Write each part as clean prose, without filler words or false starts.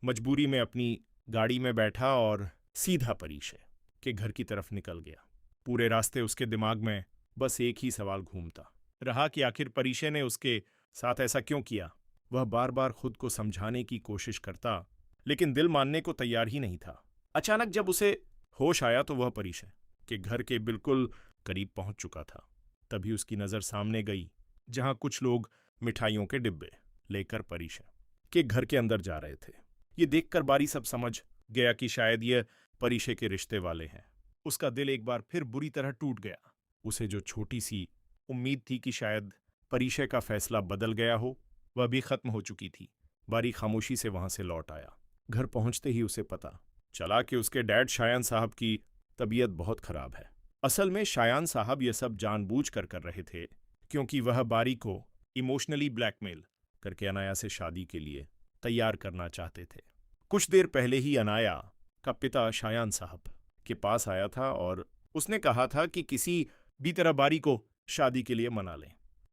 मजबूरी में अपनी गाड़ी में बैठा और सीधा परिशय के घर की तरफ निकल गया। पूरे रास्ते उसके दिमाग में बस एक ही सवाल घूमता रहा कि आखिर परिशय ने उसके साथ ऐसा क्यों किया। वह बार बार खुद को समझाने की कोशिश करता, लेकिन दिल मानने को तैयार ही नहीं था। अचानक जब उसे होश आया तो वह परिशय के घर के बिल्कुल करीब पहुंच चुका था। तभी उसकी नजर सामने गई, जहां कुछ लोग मिठाइयों के डिब्बे लेकर परिशय के घर के अंदर जा रहे थे। ये देखकर बारी सब समझ गया कि शायद ये परिशय के रिश्ते वाले हैं। उसका दिल एक बार फिर बुरी तरह टूट गया। उसे जो छोटी सी उम्मीद थी कि शायद परिशय का फैसला बदल गया हो, वह भी खत्म हो चुकी थी। बारी खामोशी से वहां से लौट आया। घर पहुंचते ही उसे पता चला कि उसके डैड शायान साहब की तबीयत बहुत खराब है। असल में शायान साहब यह सब जानबूझकर कर रहे थे, क्योंकि वह बारी को इमोशनली ब्लैकमेल करके अनाया से शादी के लिए तैयार करना चाहते थे। कुछ देर पहले ही अनाया का पिता शायान साहब के पास आया था और उसने कहा था कि किसी भी तरह बारी को शादी के लिए मना लें।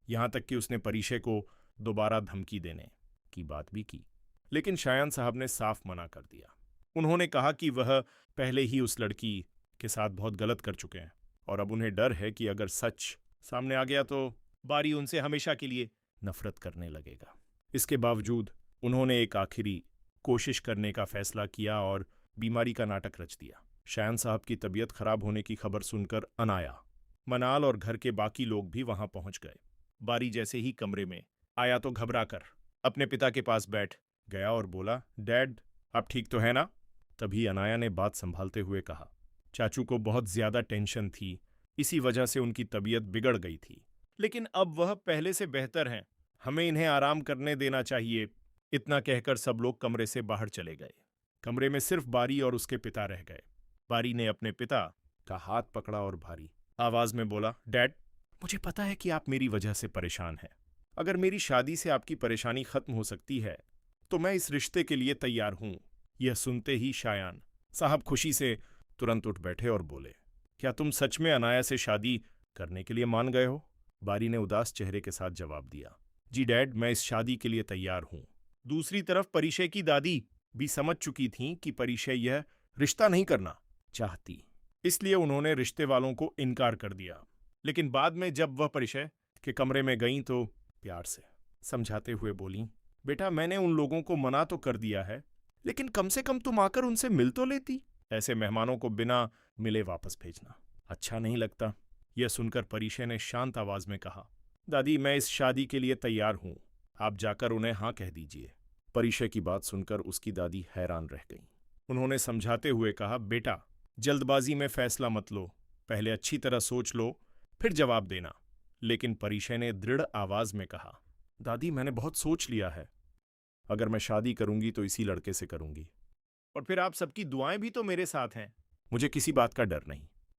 यहां तक कि उसने परिशय को दोबारा धमकी देने की बात भी की, लेकिन शायान साहब ने साफ मना कर दिया। उन्होंने कहा कि वह पहले ही उस लड़की के साथ बहुत गलत कर चुके हैं और अब उन्हें डर है कि अगर सच सामने आ गया तो बारी उनसे हमेशा के लिए नफरत करने लगेगा। इसके बावजूद उन्होंने एक आखिरी कोशिश करने का फैसला किया और बीमारी का नाटक रच दिया। शायान साहब की तबीयत खराब होने की खबर सुनकर अनाया, मनाल और घर के बाकी लोग भी वहां पहुंच गए। बारी जैसे ही कमरे में आया तो घबराकर अपने पिता के पास बैठ गया और बोला, डैड आप ठीक तो है ना? तभी अनाया ने बात संभालते हुए कहा, चाचू को बहुत ज्यादा टेंशन थी, इसी वजह से उनकी तबीयत बिगड़ गई थी, लेकिन अब वह पहले से बेहतर हैं। हमें इन्हें आराम करने देना चाहिए। इतना कहकर सब लोग कमरे से बाहर चले गए। कमरे में सिर्फ बारी और उसके पिता रह गए। बारी ने अपने पिता का हाथ पकड़ा और भारी आवाज में बोला, डैड मुझे पता है कि आप मेरी वजह से परेशान हैं। अगर मेरी शादी से आपकी परेशानी खत्म हो सकती है तो मैं इस रिश्ते के लिए तैयार हूं। यह सुनते ही शायान साहब खुशी से तुरंत उठ बैठे और बोले, क्या तुम सच में अनाया से शादी करने के लिए मान गए हो? बारी ने उदास चेहरे के साथ जवाब दिया, जी डैड, मैं इस शादी के लिए तैयार हूं। दूसरी तरफ परिशय की दादी भी समझ चुकी थीं कि परिशय यह रिश्ता नहीं करना चाहती, इसलिए उन्होंने रिश्ते वालों को इनकार कर दिया। लेकिन बाद में जब वह परिशय के कमरे में गईं तो प्यार से समझाते हुए बोली, बेटा मैंने उन लोगों को मना तो कर दिया है, लेकिन कम से कम तुम आकर उनसे मिल तो लेती। ऐसे मेहमानों को बिना मिले वापस भेजना अच्छा नहीं लगता। यह सुनकर परिशय ने शांत आवाज में कहा, दादी मैं इस शादी के लिए तैयार हूं, आप जाकर उन्हें हाँ कह दीजिए। परिशय की बात सुनकर उसकी दादी हैरान रह गईं। उन्होंने समझाते हुए कहा, बेटा जल्दबाजी में फैसला मत लो, पहले अच्छी तरह सोच लो फिर जवाब देना। लेकिन परिशय ने दृढ़ आवाज में कहा, दादी मैंने बहुत सोच लिया है, अगर मैं शादी करूंगी तो इसी लड़के से करूंगी, और फिर आप सबकी दुआएं भी तो मेरे साथ हैं। मुझे किसी बात का डर नहीं।